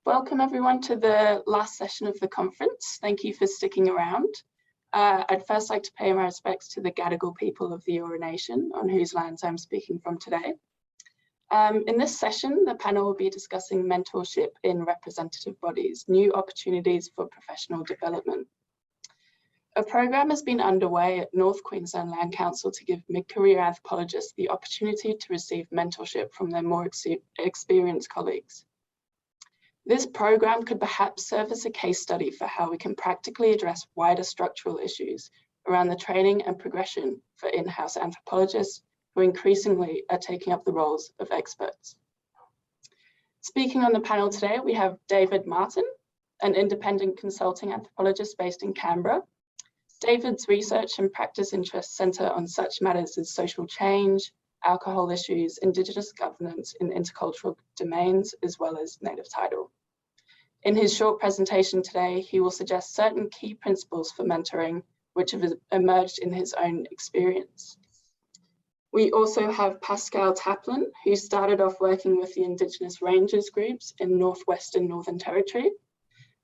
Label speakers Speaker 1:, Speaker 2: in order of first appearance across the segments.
Speaker 1: Welcome everyone to the last session of the conference. Thank you for sticking around. I'd first like to pay my respects to the Gadigal people of the Eora Nation, on whose lands I'm speaking from today. In this session, the panel will be discussing mentorship in representative bodies, new opportunities for professional development. A program has been underway at North Queensland Land Council to give mid-career anthropologists the opportunity to receive mentorship from their more experienced colleagues. This program could perhaps serve as a case study for how we can practically address wider structural issues around the training and progression for in-house anthropologists who increasingly are taking up the roles of experts. Speaking on the panel today, we have David Martin, an independent consulting anthropologist based in Canberra. David's research and practice interests centre on such matters as social change, alcohol issues, Indigenous governance in intercultural domains, as well as native title. In his short presentation today, he will suggest certain key principles for mentoring, which have emerged in his own experience. We also have Pascale Taplin, who started off working with the Indigenous Rangers groups in Northwestern Northern Territory.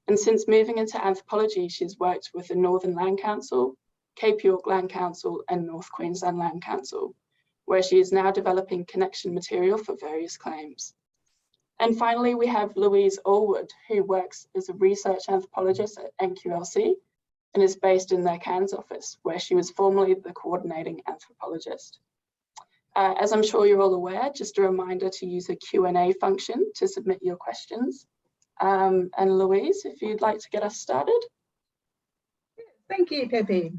Speaker 1: And since moving into anthropology, she's worked with the Northern Land Council, Cape York Land Council, and North Queensland Land Council, where she is now developing connection material for various claims. And finally, we have Louise Allwood, who works as a research anthropologist at NQLC and is based in their Cairns office, where she was formerly the coordinating anthropologist. As I'm sure you're all aware, just a reminder to use the Q&A function to submit your questions. And Louise, if you'd like to get us started.
Speaker 2: Thank you, Pepe.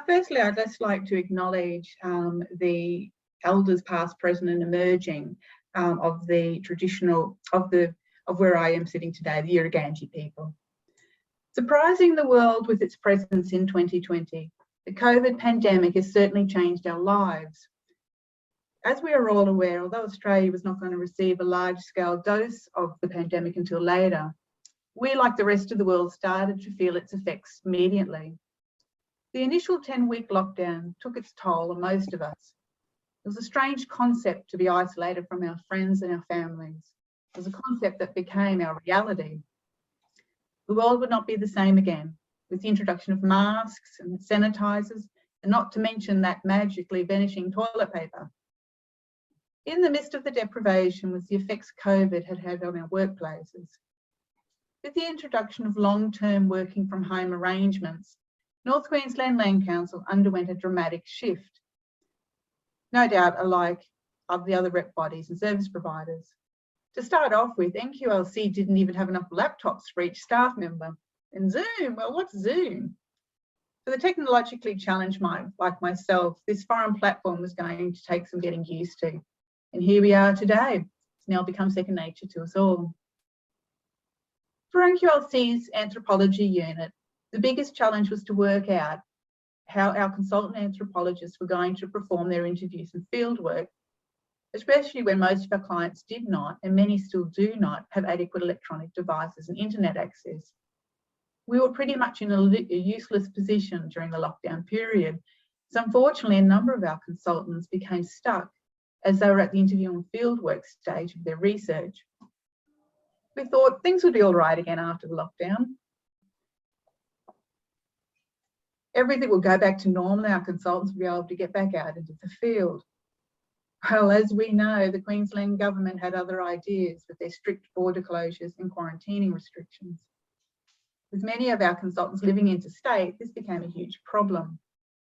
Speaker 2: Firstly, I'd just like to acknowledge the elders past, present and emerging of the traditional, of where I am sitting today, the Yirraganji people. Surprising the world with its presence in 2020, the COVID pandemic has certainly changed our lives. As we are all aware, although Australia was not going to receive a large-scale dose of the pandemic until later, we, like the rest of the world, started to feel its effects immediately. The initial 10-week lockdown took its toll on most of us. It was a strange concept to be isolated from our friends and our families. It was a concept that became our reality. The world would not be the same again, with the introduction of masks and sanitisers, and not to mention that magically vanishing toilet paper. In the midst of the deprivation was the effects COVID had had on our workplaces. With the introduction of long-term working from home arrangements, North Queensland Land Council underwent a dramatic shift. No doubt alike of the other rep bodies and service providers. To start off with, NQLC didn't even have enough laptops for each staff member. And Zoom, well, what's Zoom? For the technologically challenged mind like myself, this foreign platform was going to take some getting used to. And here we are today. It's now become second nature to us all. For NQLC's anthropology unit, the biggest challenge was to work out how our consultant anthropologists were going to perform their interviews and fieldwork, especially when most of our clients did not, and many still do not, have adequate electronic devices and internet access. We were pretty much in a useless position during the lockdown period, so unfortunately a number of our consultants became stuck as they were at the interview and fieldwork stage of their research. We thought things would be all right again after the lockdown. Everything will go back to normal, our consultants will be able to get back out into the field. Well, as we know, the Queensland government had other ideas with their strict border closures and quarantining restrictions. With many of our consultants living interstate, this became a huge problem.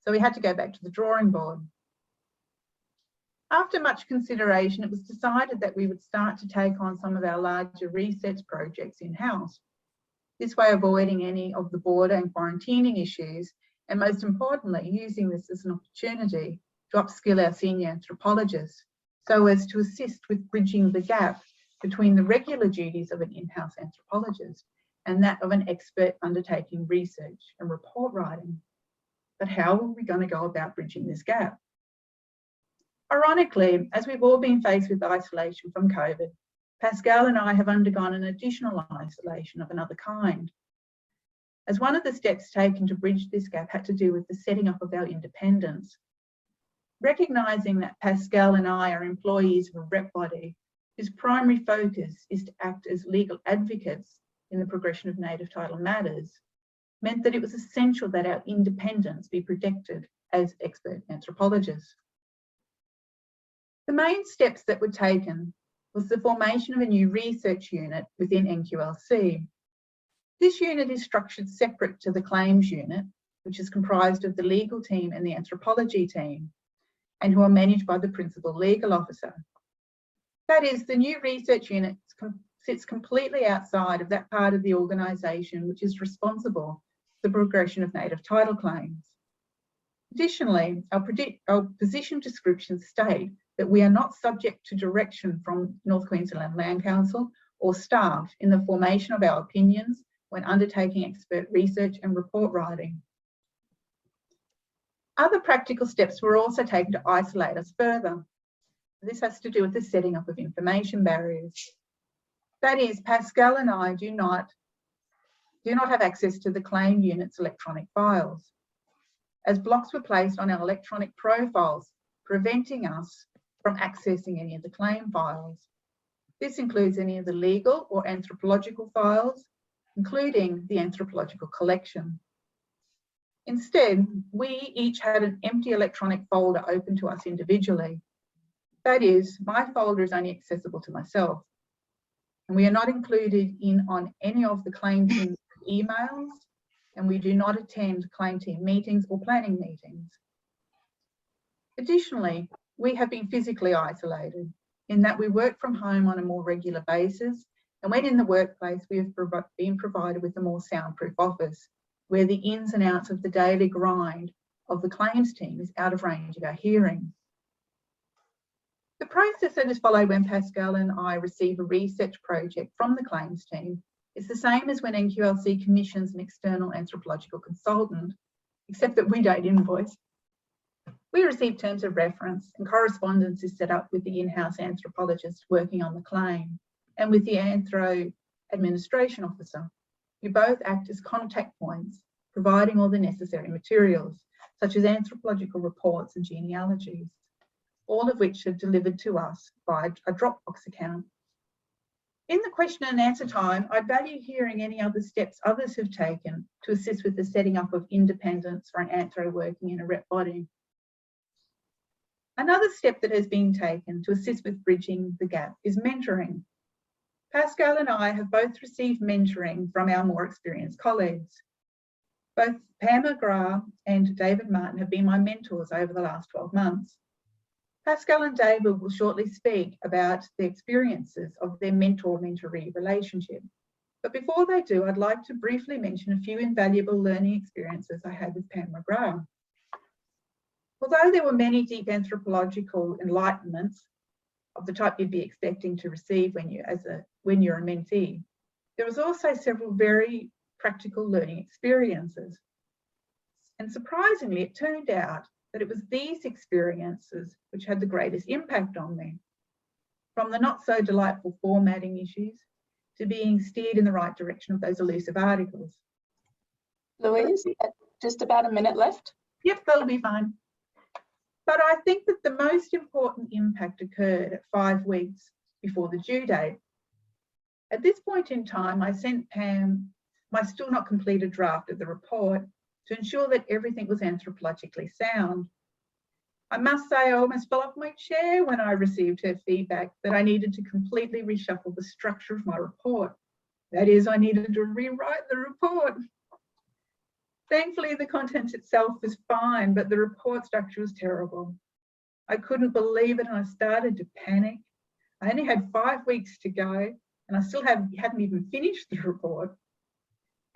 Speaker 2: So we had to go back to the drawing board. After much consideration, it was decided that we would start to take on some of our larger research projects in-house. This way avoiding any of the border and quarantining issues, and most importantly, using this as an opportunity to upskill our senior anthropologists so as to assist with bridging the gap between the regular duties of an in-house anthropologist and that of an expert undertaking research and report writing. But how are we going to go about bridging this gap? Ironically, as we've all been faced with isolation from COVID, Pascale and I have undergone an additional isolation of another kind. As one of the steps taken to bridge this gap had to do with the setting up of our independence. Recognising that Pascale and I are employees of a rep body, whose primary focus is to act as legal advocates in the progression of native title matters, meant that it was essential that our independence be protected as expert anthropologists. The main steps that were taken was the formation of a new research unit within NQLC. This unit is structured separate to the claims unit, which is comprised of the legal team and the anthropology team, and who are managed by the principal legal officer. That is, the new research unit sits completely outside of that part of the organisation which is responsible for the progression of native title claims. Additionally, our position descriptions state that we are not subject to direction from North Queensland Land Council or staff in the formation of our opinions when undertaking expert research and report writing. Other practical steps were also taken to isolate us further. This has to do with the setting up of information barriers. That is, Pascal and I do not have access to the claim unit's electronic files, as blocks were placed on our electronic profiles, preventing us from accessing any of the claim files. This includes any of the legal or anthropological files, including the anthropological collection. Instead, we each had an empty electronic folder open to us individually. That is, my folder is only accessible to myself, and we are not included in on any of the claim team's emails, and we do not attend claim team meetings or planning meetings. Additionally, we have been physically isolated in that we work from home on a more regular basis, and when in the workplace, we have been provided with a more soundproof office, where the ins and outs of the daily grind of the claims team is out of range of our hearing. The process that is followed when Pascal and I receive a research project from the claims team is the same as when NQLC commissions an external anthropological consultant, except that we don't invoice. We receive terms of reference, and correspondence is set up with the in-house anthropologist working on the claim and with the Anthro Administration Officer, who both act as contact points, providing all the necessary materials, such as anthropological reports and genealogies, all of which are delivered to us by a Dropbox account. In the question and answer time, I'd value hearing any other steps others have taken to assist with the setting up of independence for an anthro working in a rep body. Another step that has been taken to assist with bridging the gap is mentoring. Pascal and I have both received mentoring from our more experienced colleagues. Both Pam McGrath and David Martin have been my mentors over the last 12 months. Pascal and David will shortly speak about the experiences of their mentor-mentoree relationship. But before they do, I'd like to briefly mention a few invaluable learning experiences I had with Pam McGrath. Although there were many deep anthropological enlightenments of the type you'd be expecting to receive when you're a mentee, there was also several very practical learning experiences. And surprisingly, it turned out that it was these experiences which had the greatest impact on me, from the not so delightful formatting issues to being steered in the right direction of those elusive articles.
Speaker 1: Louise, just about a minute left.
Speaker 2: Yep, that'll be fine. But I think that the most important impact occurred at 5 weeks before the due date. At this point in time, I sent Pam my still not completed draft of the report to ensure that everything was anthropologically sound. I must say I almost fell off my chair when I received her feedback that I needed to completely reshuffle the structure of my report. That is, I needed to rewrite the report. Thankfully, the content itself was fine, but the report structure was terrible. I couldn't believe it and I started to panic. I only had 5 weeks to go and I still hadn't even finished the report.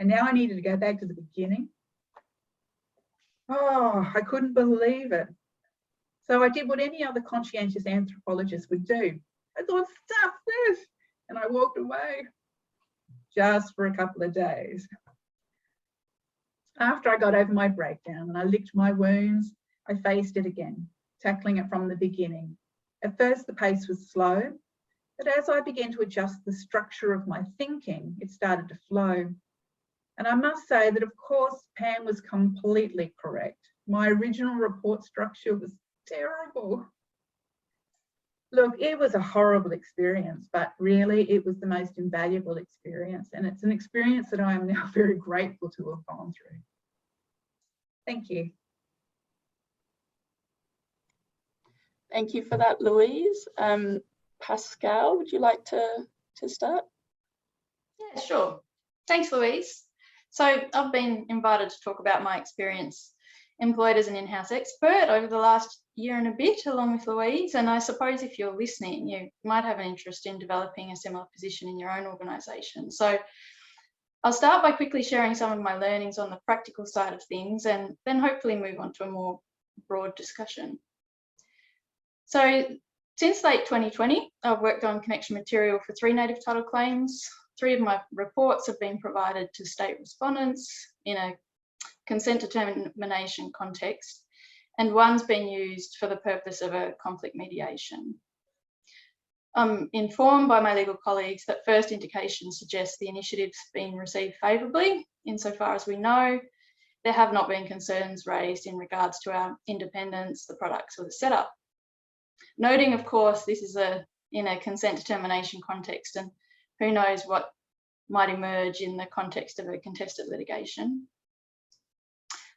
Speaker 2: And now I needed to go back to the beginning. Oh, I couldn't believe it. So I did what any other conscientious anthropologist would do. I thought, stuff this, and I walked away just for a couple of days. After I got over my breakdown and I licked my wounds, I faced it again, tackling it from the beginning. At first, the pace was slow, but as I began to adjust the structure of my thinking, it started to flow. And I must say that, of course, Pam was completely correct. My original report structure was terrible. Look, it was a horrible experience, but really it was the most invaluable experience. And it's an experience that I am now very grateful to have gone through. Thank you.
Speaker 1: Thank you for that, Louise. Pascal, would you like to start?
Speaker 3: Yeah, sure. Thanks, Louise. So I've been invited to talk about my experience employed as an in-house expert over the last year and a bit, along with Louise. And I suppose if you're listening, you might have an interest in developing a similar position in your own organisation. So I'll start by quickly sharing some of my learnings on the practical side of things, and then hopefully move on to a more broad discussion. So since late 2020, I've worked on connection material for 3 native title claims. 3 of my reports have been provided to state respondents in a consent determination context, and 1's been used for the purpose of a conflict mediation. I'm informed by my legal colleagues that first indications suggest the initiative's been received favourably. Insofar as we know, there have not been concerns raised in regards to our independence, the products, or the setup. Noting, of course, this is in a consent determination context, and who knows what might emerge in the context of a contested litigation.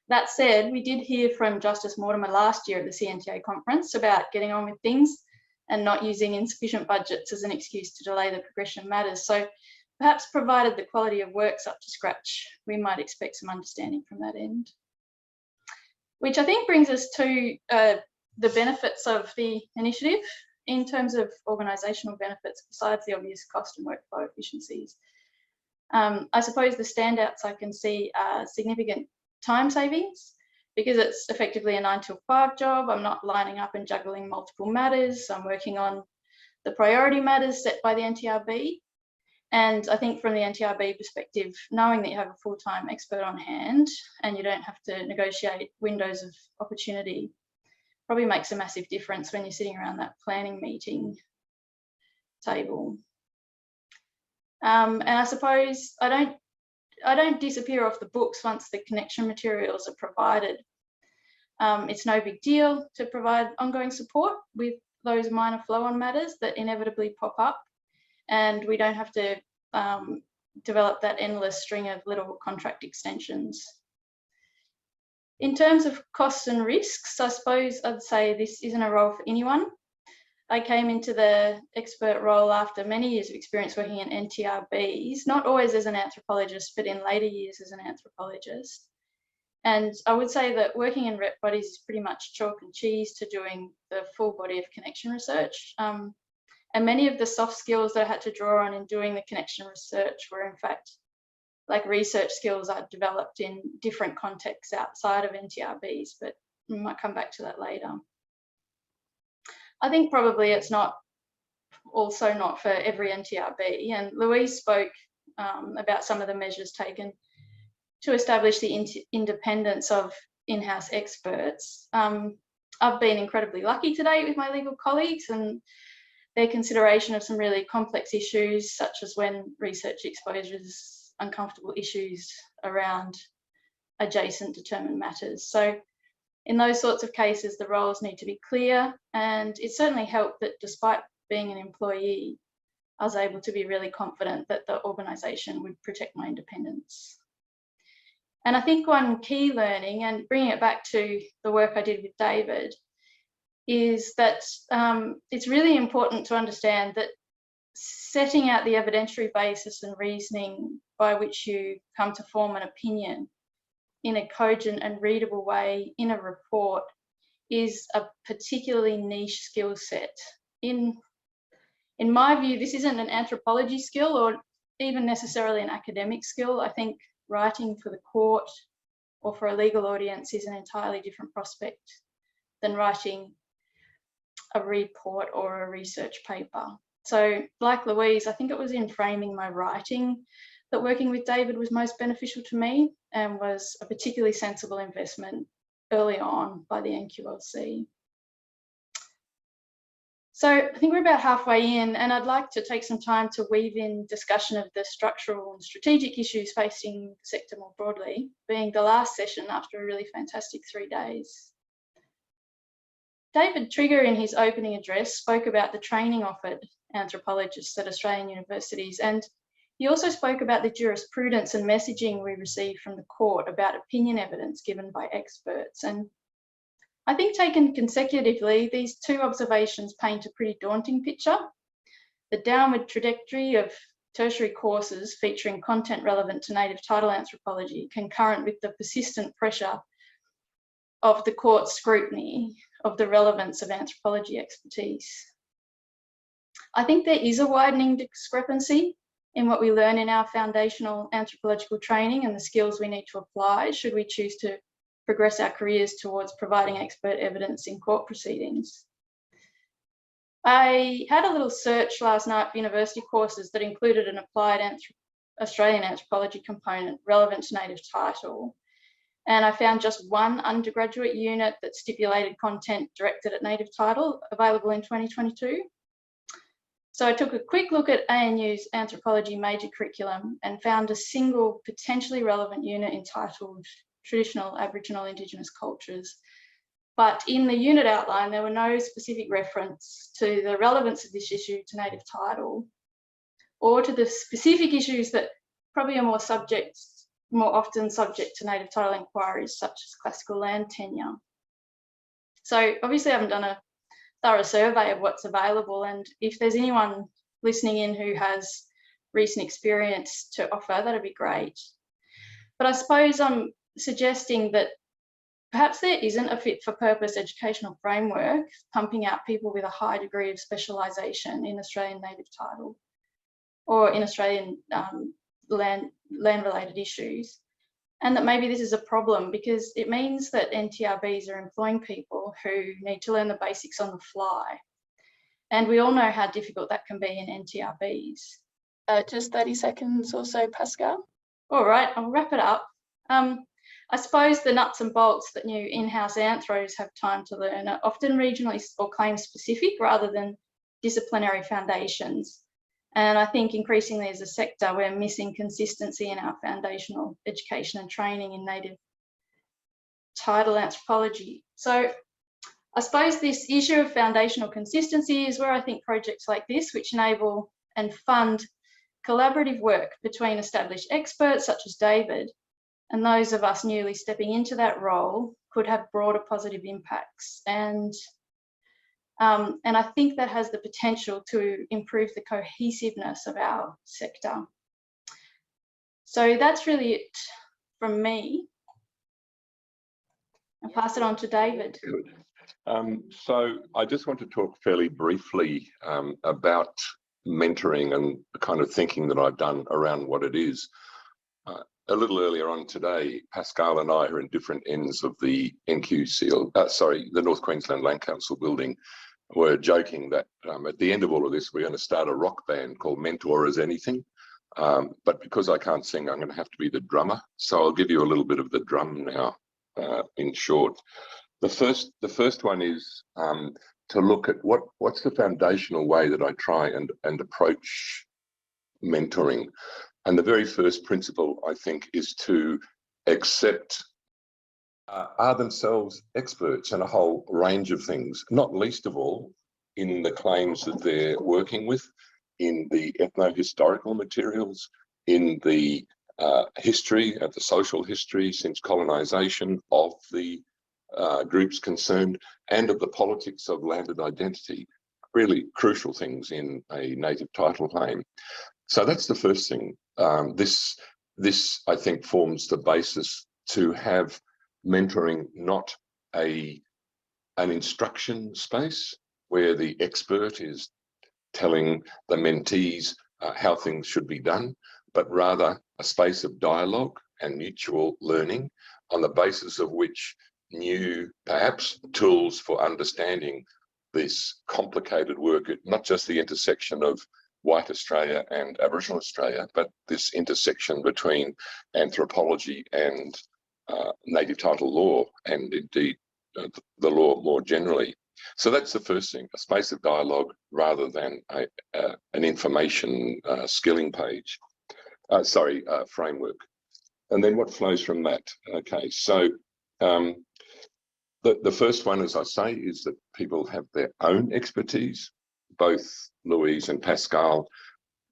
Speaker 3: That said, we did hear from Justice Mortimer last year at the CNTA conference about getting on with things and not using insufficient budgets as an excuse to delay the progression of matters. So perhaps provided the quality of work's up to scratch, we might expect some understanding from that end. Which I think brings us to the benefits of the initiative in terms of organisational benefits, besides the obvious cost and workflow efficiencies. I suppose the standouts I can see are significant time savings, because it's effectively a 9 till 5 job. I'm not lining up and juggling multiple matters. I'm working on the priority matters set by the NTRB. And I think from the NTRB perspective, knowing that you have a full-time expert on hand and you don't have to negotiate windows of opportunity probably makes a massive difference when you're sitting around that planning meeting table. And I suppose I don't disappear off the books once the connection materials are provided. It's no big deal to provide ongoing support with those minor flow-on matters that inevitably pop up, and we don't have to develop that endless string of little contract extensions. In terms of costs and risks, I suppose I'd say this isn't a role for anyone. I came into the expert role after many years of experience working in NTRBs, not always as an anthropologist, but in later years as an anthropologist. And I would say that working in rep bodies is pretty much chalk and cheese to doing the full body of connection research. And many of the soft skills that I had to draw on in doing the connection research were in fact like research skills I'd developed in different contexts outside of NTRBs, but we might come back to that later. I think probably it's also not for every NTRB, and Louise spoke about some of the measures taken to establish the independence of in-house experts. I've been incredibly lucky today with my legal colleagues and their consideration of some really complex issues, such as when research exposes uncomfortable issues around adjacent determined matters. So in those sorts of cases, the roles need to be clear, and it certainly helped that despite being an employee, I was able to be really confident that the organisation would protect my independence. And I think one key learning, and bringing it back to the work I did with David, is that it's really important to understand that setting out the evidentiary basis and reasoning by which you come to form an opinion in a cogent and readable way in a report is a particularly niche skill set. In my view, this isn't an anthropology skill or even necessarily an academic skill. I think writing for the court or for a legal audience is an entirely different prospect than writing a report or a research paper. So like Louise, I think it was in framing my writing that working with David was most beneficial to me and was a particularly sensible investment early on by the NQLC. So I think we're about halfway in, and I'd like to take some time to weave in discussion of the structural and strategic issues facing the sector more broadly, being the last session after a really fantastic 3 days. David Trigger, in his opening address, spoke about the training offered anthropologists at Australian universities, and he also spoke about the jurisprudence and messaging we receive from the court about opinion evidence given by experts. And I think taken consecutively, these two observations paint a pretty daunting picture. The downward trajectory of tertiary courses featuring content relevant to native title anthropology, concurrent with the persistent pressure of the court scrutiny of the relevance of anthropology expertise. I think there is a widening discrepancy in what we learn in our foundational anthropological training and the skills we need to apply should we choose to progress our careers towards providing expert evidence in court proceedings. I had a little search last night for university courses that included an applied Australian anthropology component relevant to native title. And I found just one undergraduate unit that stipulated content directed at native title available in 2022. So I took a quick look at ANU's anthropology major curriculum and found a single potentially relevant unit entitled Traditional Aboriginal Indigenous Cultures. But in the unit outline, there were no specific reference to the relevance of this issue to native title or to the specific issues that probably are more often subject to native title inquiries, such as classical land tenure. So obviously I haven't done a thorough survey of what's available, and if there's anyone listening in who has recent experience to offer, that'd be great. But I suppose I'm suggesting that perhaps there isn't a fit for purpose educational framework pumping out people with a high degree of specialisation in Australian native title or in Australian land-related issues, and that maybe this is a problem because it means that NTRBs are employing people who need to learn the basics on the fly. And we all know how difficult that can be in NTRBs.
Speaker 1: Just 30 seconds or so, Pascal.
Speaker 3: All right, I'll wrap it up. I suppose the nuts and bolts that new in-house anthros have time to learn are often regionally or claim specific rather than disciplinary foundations. And I think increasingly as a sector, we're missing consistency in our foundational education and training in native title anthropology. So I suppose this issue of foundational consistency is where I think projects like this, which enable and fund collaborative work between established experts such as David and those of us newly stepping into that role, could have broader positive impacts. And I think that has the potential to improve the cohesiveness of our sector. So that's really it from me. I'll pass it on to David.
Speaker 4: Good. So I just want to talk fairly briefly about mentoring and the kind of thinking that I've done around what it is. A little earlier on today, Pascal and I are in different ends of the the North Queensland Land Council building. We're joking that at the end of all of this, we're going to start a rock band called Mentor as Anything. But because I can't sing, I'm going to have to be the drummer. So I'll give you a little bit of the drum now, in short. The first one is to look at what's the foundational way that I try and approach mentoring. And the very first principle, I think, is to accept are themselves experts in a whole range of things, not least of all in the claims that they're working with, in the ethno-historical materials, in the history, the social history since colonisation of the groups concerned, and of the politics of landed identity, really crucial things in a native title claim. So that's the first thing. This I think forms the basis to have mentoring not an instruction space where the expert is telling the mentees how things should be done, but rather a space of dialogue and mutual learning on the basis of which new, perhaps, tools for understanding this complicated work, not just the intersection of white Australia and Aboriginal Australia, but this intersection between anthropology and native title law, and indeed the law more generally. So that's the first thing, a space of dialogue rather than an information skilling page, framework. And then what flows from that? Okay, so the The first one, as I say, is that people have their own expertise. Both Louise and Pascal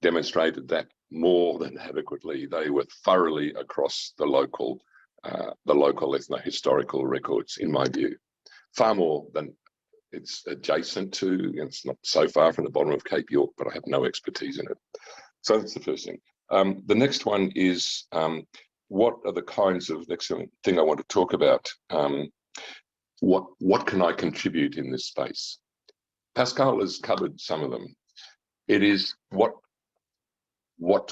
Speaker 4: demonstrated that more than adequately. They were thoroughly across the local ethno-historical records, in my view, far more than it's adjacent to. It's not so far from the bottom of Cape York, but I have no expertise in it. So that's the first thing. The next one is what are the kinds of, next thing I want to talk about, what can I contribute in this space? Pascal has covered some of them. It is what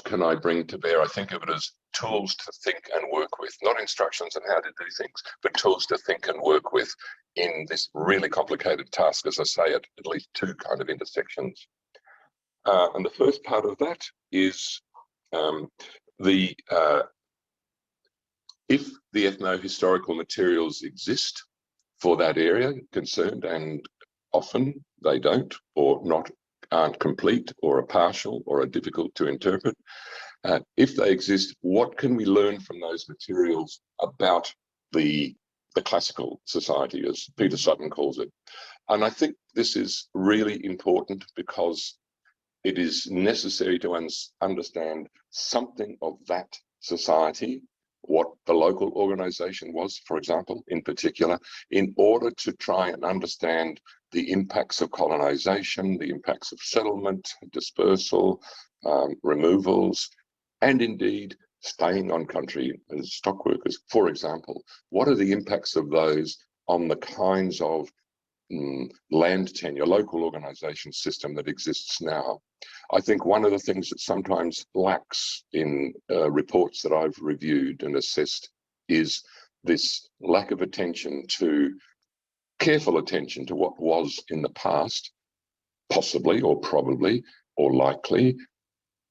Speaker 4: can I bring to bear? I think of it as tools to think and work with, not instructions on how to do things, but tools to think and work with in this really complicated task, as I say, at least two kind of intersections. And the first part of that is if the ethno-historical materials exist for that area concerned, and often they don't, or aren't complete, or are partial, or are difficult to interpret. If they exist, what can we learn from those materials about the classical society, as Peter Sutton calls it? And I think this is really important because it is necessary to understand something of that society, what the local organisation was, for example, in particular, in order to try and understand the impacts of colonisation, the impacts of settlement, dispersal, removals, and indeed staying on country as stock workers, for example. What are the impacts of those on the kinds of land tenure, local organisation system that exists now? I think one of the things that sometimes lacks in reports that I've reviewed and assessed is this lack of attention to, careful attention to what was in the past, possibly or probably or likely,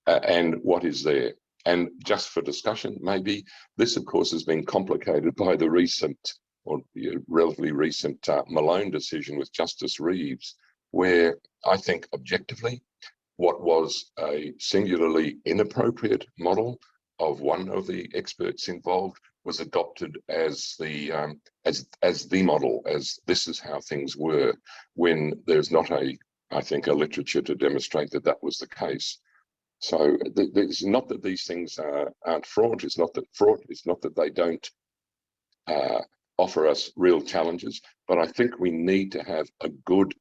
Speaker 4: and what is there. And just for discussion, maybe this, of course, has been complicated by the recent or relatively recent Malone decision with Justice Reeves, where I think objectively what was a singularly inappropriate model of one of the experts involved was adopted as the model, as this is how things were, when there's not I think a literature to demonstrate that that was the case. So it's not that these things aren't fraught. It's not that they don't offer us real challenges, but I think we need to have a good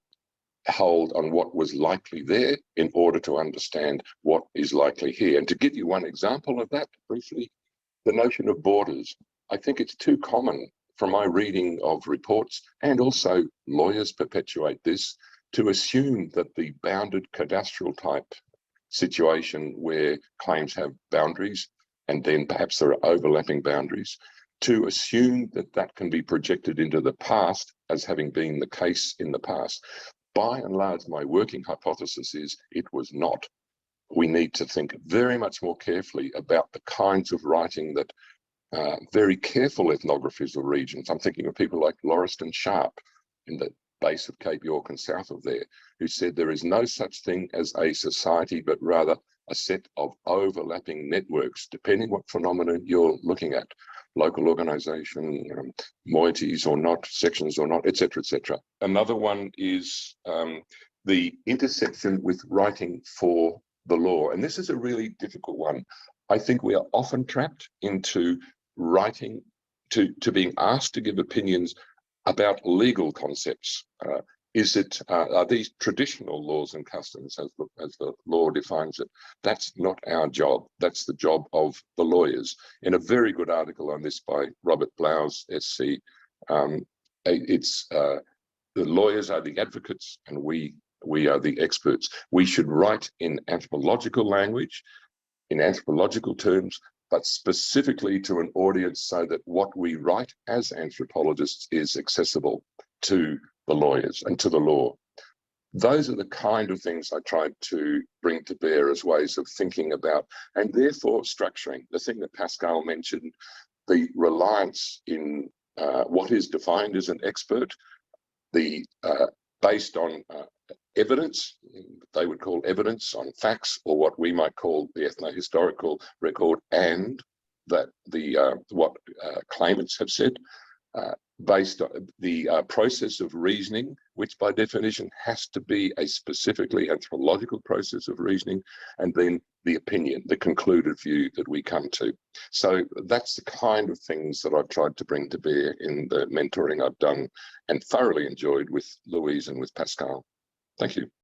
Speaker 4: hold on what was likely there in order to understand what is likely here. And to give you one example of that briefly, the notion of borders. I think it's too common from my reading of reports, and also lawyers perpetuate this, to assume that the bounded cadastral type situation where claims have boundaries and then perhaps there are overlapping boundaries, to assume that that can be projected into the past as having been the case in the past. By and large, my working hypothesis is it was not. We need to think very much more carefully about the kinds of writing that very careful ethnographies of regions, I'm thinking of people like Lauriston Sharp in the base of Cape York and south of there, who said there is no such thing as a society, but rather a set of overlapping networks, depending what phenomenon you're looking at. Local organisation, moieties or not, sections or not, etc., etc. Another one is the intersection with writing for the law. And this is a really difficult one. I think we are often trapped into writing, to being asked to give opinions about legal concepts. Are these traditional laws and customs as the law defines it? That's not our job. That's the job of the lawyers. In a very good article on this by Robert Blowers, SC, the lawyers are the advocates and we are the experts. We should write in anthropological language, in anthropological terms, but specifically to an audience so that what we write as anthropologists is accessible to the lawyers and to the law. Those are the kind of things I tried to bring to bear as ways of thinking about, and therefore structuring. The thing that Pascal mentioned, the reliance in what is defined as an expert, based on evidence, they would call evidence on facts, or what we might call the ethno-historical record, and that what claimants have said. based on the process of reasoning, which by definition has to be a specifically anthropological process of reasoning, and then the opinion, the concluded view that we come to. So that's the kind of things that I've tried to bring to bear in the mentoring I've done and thoroughly enjoyed with Louise and with Pascal. Thank you.